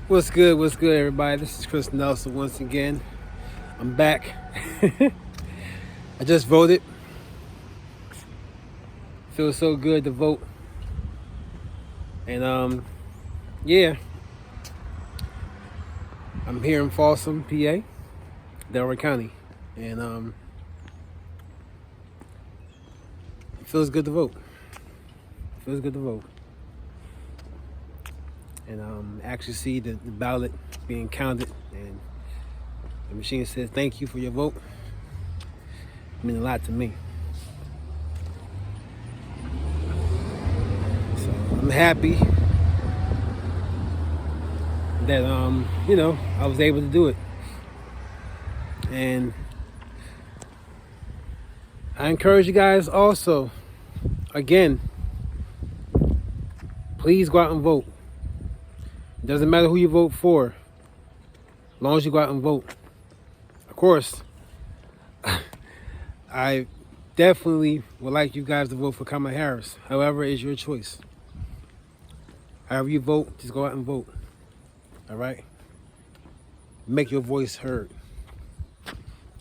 What's good? What's good, everybody? This is Chris Nelson once again. I'm back. I just voted. Feels so good to vote. And yeah, I'm here in Folsom, PA, Delaware County, and it feels good to vote. It feels good to vote. And actually see the ballot being counted, and the machine says thank you for your vote. It means a lot to me. So I'm happy that I was able to do it. And I encourage you guys also, again, please go out and vote. It doesn't matter who you vote for, as long as you go out and vote. Of course, I definitely would like you guys to vote for Kamala Harris. However, it's your choice. However you vote, just go out and vote. All right? Make your voice heard.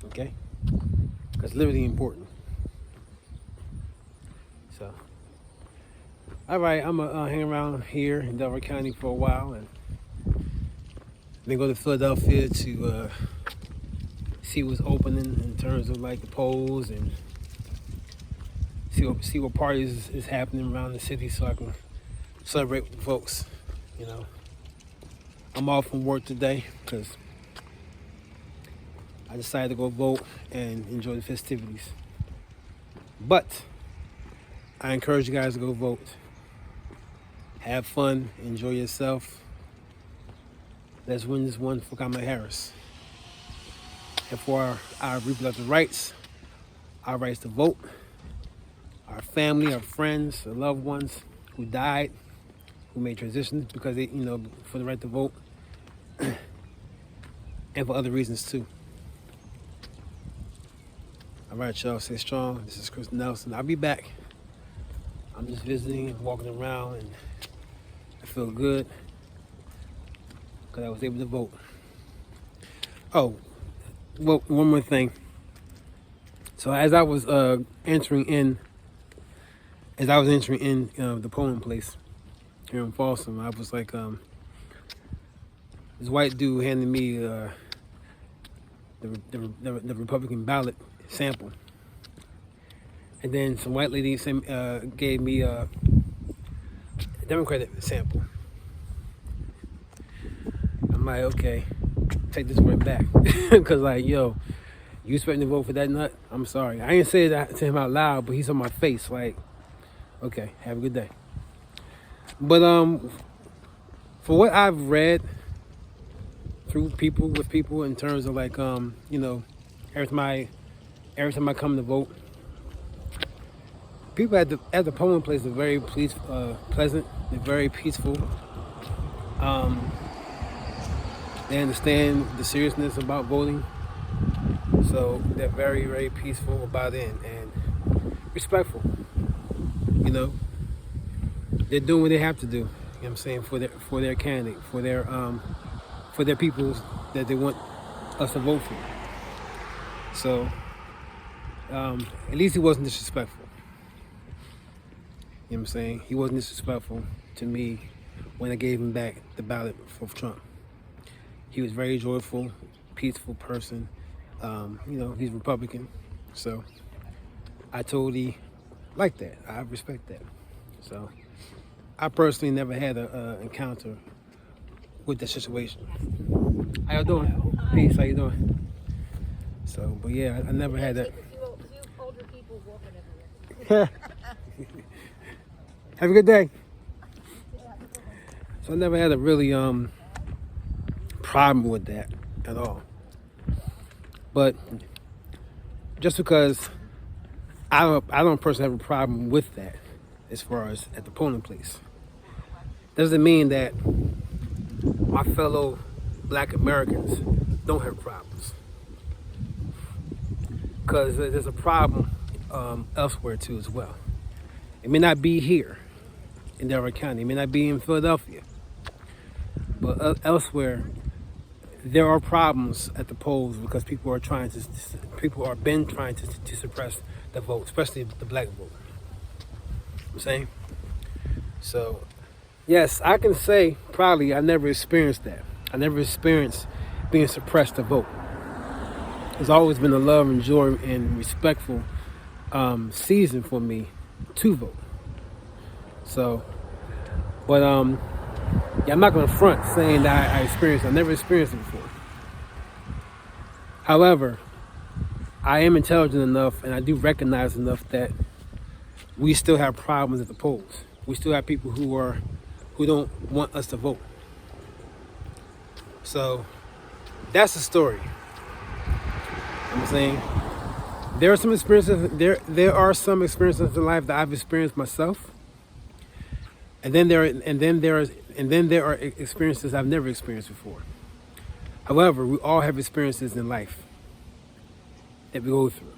Okay? That's literally important. So, all right, I'm going to hang around here in Delaware County for a while and then go to Philadelphia to see what's opening in terms of like the polls and see what parties is happening around the city so I can celebrate with the folks. You know, I'm off from work today because I decided to go vote and enjoy the festivities. But I encourage you guys to go vote. Have fun, enjoy yourself. Let's win this one for Kamala Harris. And for our reproductive rights, our rights to vote, our family, our friends, our loved ones who died, who made transitions because they, for the right to vote, and for other reasons too. All right, y'all, stay strong. This is Chris Nelson. I'll be back. I'm just visiting, walking around, and I feel good because I was able to vote. Oh, well, one more thing. So as I was entering in the polling place here in Folsom, I was like, this white dude handed me the Republican ballot sample, and then some white lady gave me a Democratic sample. I'm like, okay, take this one back, because like, yo, you expecting to vote for that nut? I'm sorry. I didn't say that to him out loud, but he's on my face. Like, okay, have a good day. But for what I've read through with people in terms of like every time I come to vote, people at the polling place are very pleasant. They're very peaceful. They understand the seriousness about voting. So they're very, very peaceful about it and respectful. They're doing what they have to do. You know what I'm saying, for their candidate, for their people that they want us to vote for. So at least he wasn't disrespectful. You know what I'm saying? He wasn't disrespectful to me when I gave him back the ballot for Trump. He was very joyful, peaceful person. He's Republican, so I totally like that. I respect that. So I personally never had an encounter with that situation. How y'all doing? Peace. How you doing? So, but yeah, I never had that. Older people walking everywhere. Have a good day. So I never had a really problem with that at all. But just because I don't personally have a problem with that as far as at the polling place, doesn't mean that my fellow Black Americans don't have problems. Because there's a problem elsewhere too as well. It may not be here in Delaware County. It may not be in Philadelphia. But but elsewhere, there are problems at the polls because people are trying to suppress the vote, especially the black vote. I'm saying. So, yes, I can say proudly I never experienced that. I never experienced being suppressed to vote. It's always been a love and joy and respectful season for me to vote. So, but yeah, I'm not gonna front saying that I experienced. I never experienced it before. However, I am intelligent enough, and I do recognize enough that we still have problems at the polls. We still have people who don't want us to vote. So that's the story. I'm saying there are some experiences. There are some experiences in life that I've experienced myself, and then there are experiences I've never experienced before. However, we all have experiences in life that we go through,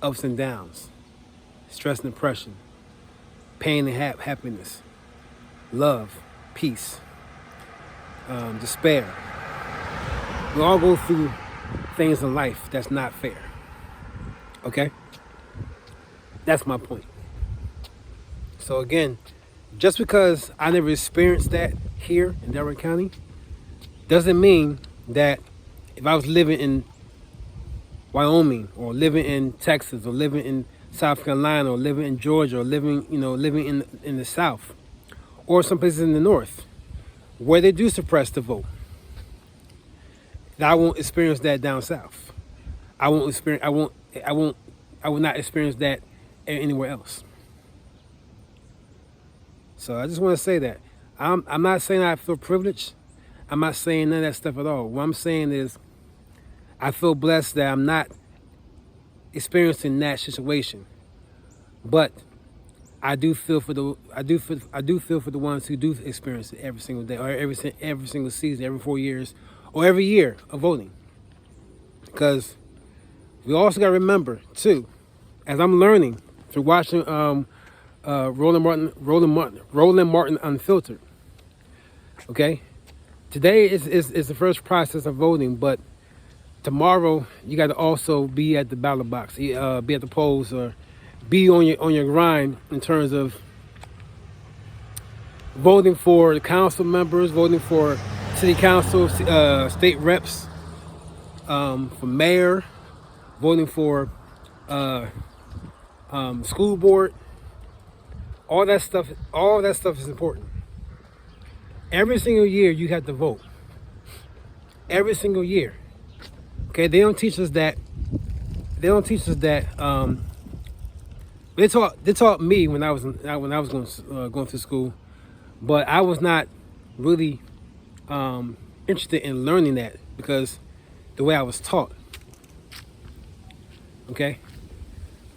ups and downs, stress and depression, pain and happiness, love, peace, despair. We all go through things in life that's not fair. Okay? That's my point. So again, just because I never experienced that here in Delaware County doesn't mean that if I was living in Wyoming or living in Texas or living in South Carolina or living in Georgia or living in the South or some places in the North where they do suppress the vote, that I won't experience that down south. I will not experience that anywhere else. So I just want to say that I'm not saying I feel privileged. I'm not saying none of that stuff at all. What I'm saying is I feel blessed that I'm not experiencing that situation. But I do feel for the ones who do experience it every single day or every single season, every 4 years, or every year of voting. Because we also got to remember too, as I'm learning through watching Roland Martin Unfiltered. Okay, today is the first process of voting, but tomorrow you got to also be at the ballot box, be at the polls, or be on your grind in terms of voting for the council members, voting for city council, state reps, for mayor, voting for school board. All that stuff is important. Every single year you have to vote. Every single year. Okay, they don't teach us that. They taught me when I was going through school, but I was not really interested in learning that because the way I was taught. Okay,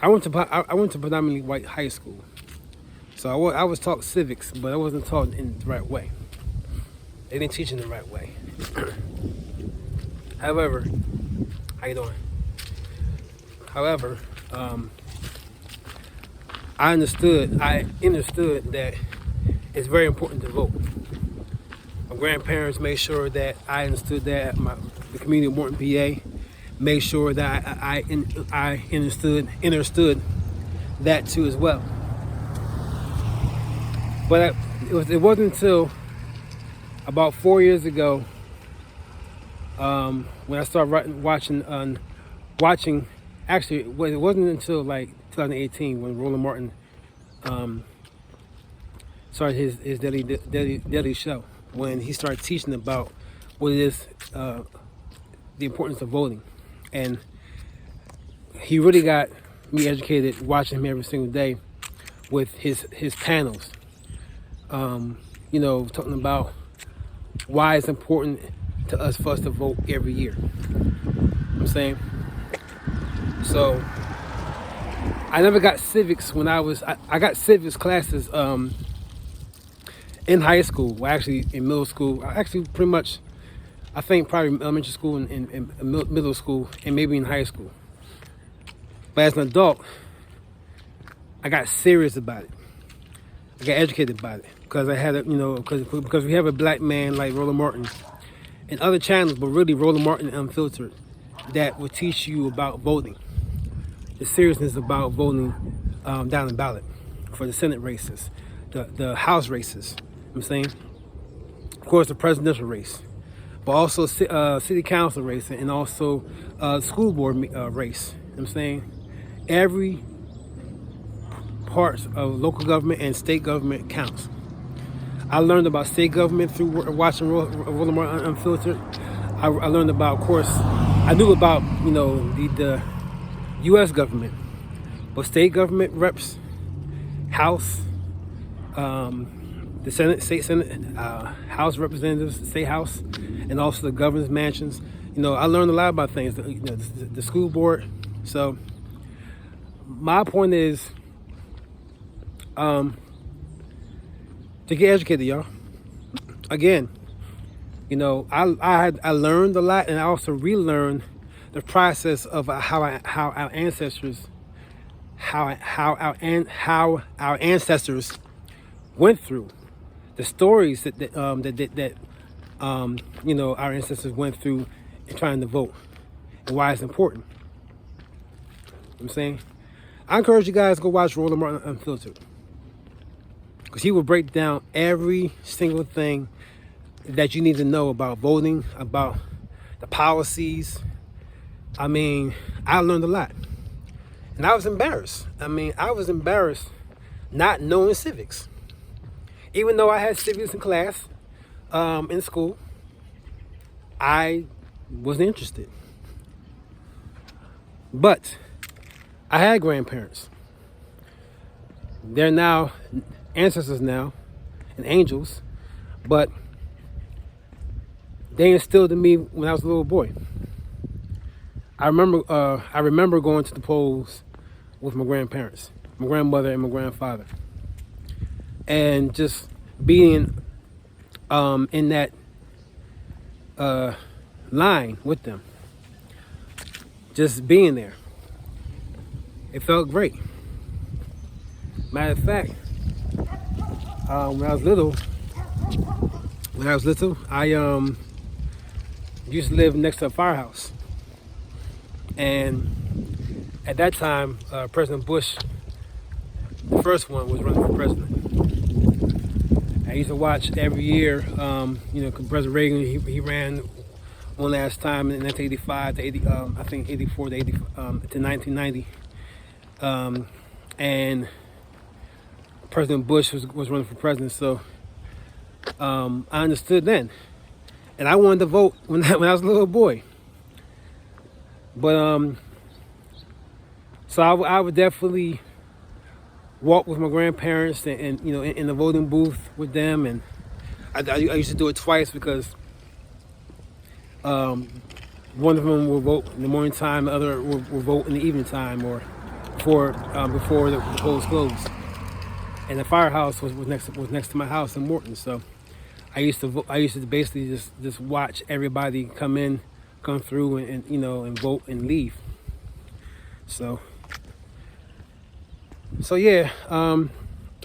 I went to predominantly white high school, so I was taught civics, but I wasn't taught in the right way. They didn't teach in the right way. However, how you doing? However, I understood that it's very important to vote. My grandparents made sure that I understood that. The community of Morton, PA, made sure that I understood that too as well. But it wasn't until about 4 years ago when I started watching. Actually, it wasn't until like 2018 when Roland Martin started his daily show, when he started teaching about what it is, the importance of voting. And he really got me educated watching him every single day with his panels, talking about why it's important to us for us to vote every year. You know what I'm saying? So I never got civics when I got civics classes in high school, well, actually in middle school, actually pretty much, I think probably elementary school and middle school and maybe in high school. But as an adult, I got serious about it. I got educated about it because I had a, because we have a black man like Roland Martin and other channels, but really Roland Martin Unfiltered, that will teach you about voting, the seriousness about voting down the ballot for the Senate races, the House races. You know what I'm saying, of course, the presidential race, but also city council race and also school board race. You know what I'm saying, every parts of local government and state government counts. I learned about state government through watching Roland Martin Unfiltered. I learned about, of course, I knew about, the U.S. government, but state government reps, House, the Senate, state Senate, House representatives, state House, and also the governor's mansions. I learned a lot about things, the school board. So my point is, to get educated, y'all. Again, I learned a lot, and I also relearned the process of how our ancestors went through, the stories that our ancestors went through in trying to vote, and why it's important. You know what I'm saying, I encourage you guys to go watch Roland Martin Unfiltered, because he will break down every single thing that you need to know about voting, about the policies. I mean, I learned a lot. And I was embarrassed. I was embarrassed not knowing civics. Even though I had civics in class, in school, I wasn't interested. But I had grandparents. They're now ancestors now, and angels, but they instilled in me when I was a little boy. I remember going to the polls with my grandparents, my grandmother and my grandfather, and just being in that line with them, just being there. It felt great. Matter of fact, when I was little, I used to live next to a firehouse, and at that time, President Bush, the first one, was running for president. I used to watch every year. President Reagan, he ran one last time in 1985 to 80, I think 84 to 80 to 1990, and President Bush was running for president. So I understood then, and I wanted to vote when I was a little boy. But so I would definitely walk with my grandparents and in the voting booth with them, and I used to do it twice because one of them will vote in the morning time, the other will vote in the evening time or before the polls closed. And the firehouse was next to my house in Morton, so I used to basically just watch everybody come through and vote and leave. So yeah,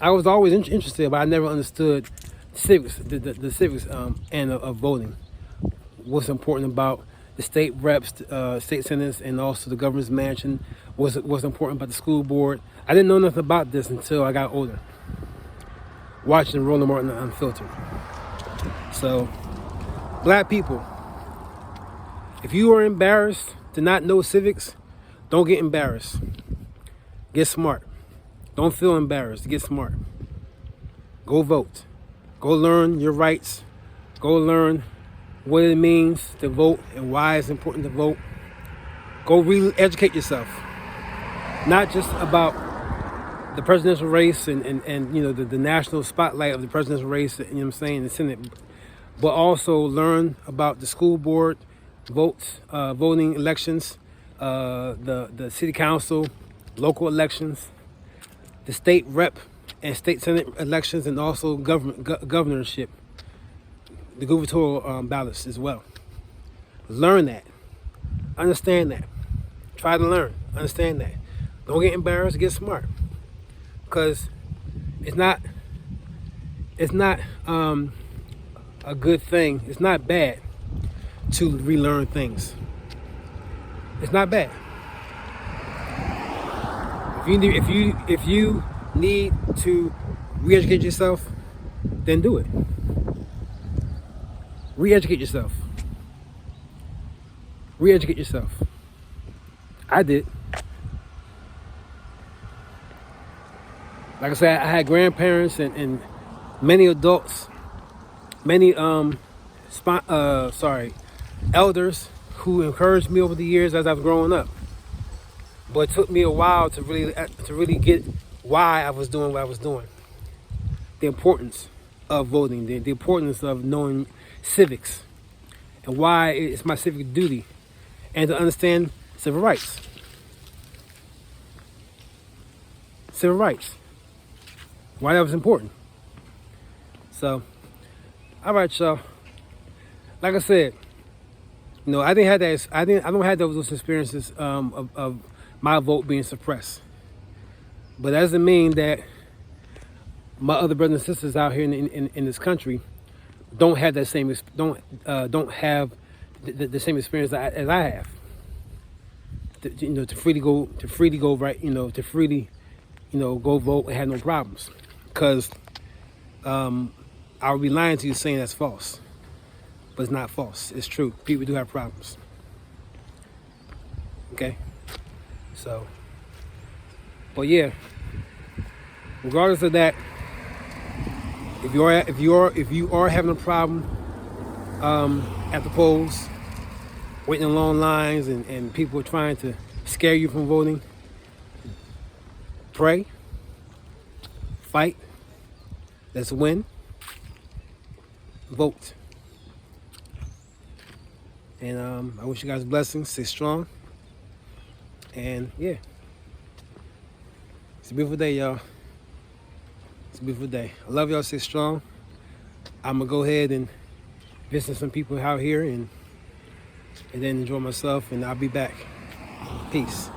I was always interested, but I never understood civics, the civics and of voting. What's important about the state reps, state senators, and also the governor's mansion. What's important about the school board. I didn't know nothing about this until I got older, watching Roland Martin Unfiltered. So, black people, if you are embarrassed to not know civics, don't get embarrassed. Get smart. Don't feel embarrassed. Get smart. Go vote. Go learn your rights. Go learn what it means to vote and why it's important to vote. Go re-educate yourself. Not just about the presidential race and the national spotlight of the presidential race, the Senate, but also learn about the school board, voting elections, the city council, local elections, the state rep and state senate elections, and also governorship, the gubernatorial ballots as well. Learn that. Understand that. Try to learn. Understand that. Don't get embarrassed. Get smart. Because it's not it's not a good thing. It's not bad to relearn things. It's not bad. If you need to re-educate yourself, then do it. Re-educate yourself. Re-educate yourself. I did. Like I said, I had grandparents and many adults, many elders who encouraged me over the years as I was growing up. But it took me a while to really get why I was doing what I was doing. The importance of voting, the importance of knowing civics, and why it's my civic duty, and to understand civil rights. Civil rights. Why that was important. So, all right, y'all. Like I said, I didn't have that. I don't have those experiences of my vote being suppressed. But that doesn't mean that my other brothers and sisters out here in this country don't have that same don't have the same experience as I have. To freely go right. To freely go vote and have no problems. Because I would be lying to you saying that's false. But it's not false. It's true. People do have problems. Okay? So, but yeah, regardless of that, if you are having a problem at the polls, waiting in long lines and people are trying to scare you from voting, pray, fight, let's win, vote. And I wish you guys blessings. Stay strong. And yeah, it's a beautiful day, y'all. It's a beautiful day. I love y'all. Stay strong. I'm gonna go ahead and visit some people out here and then enjoy myself. And I'll be back. Peace.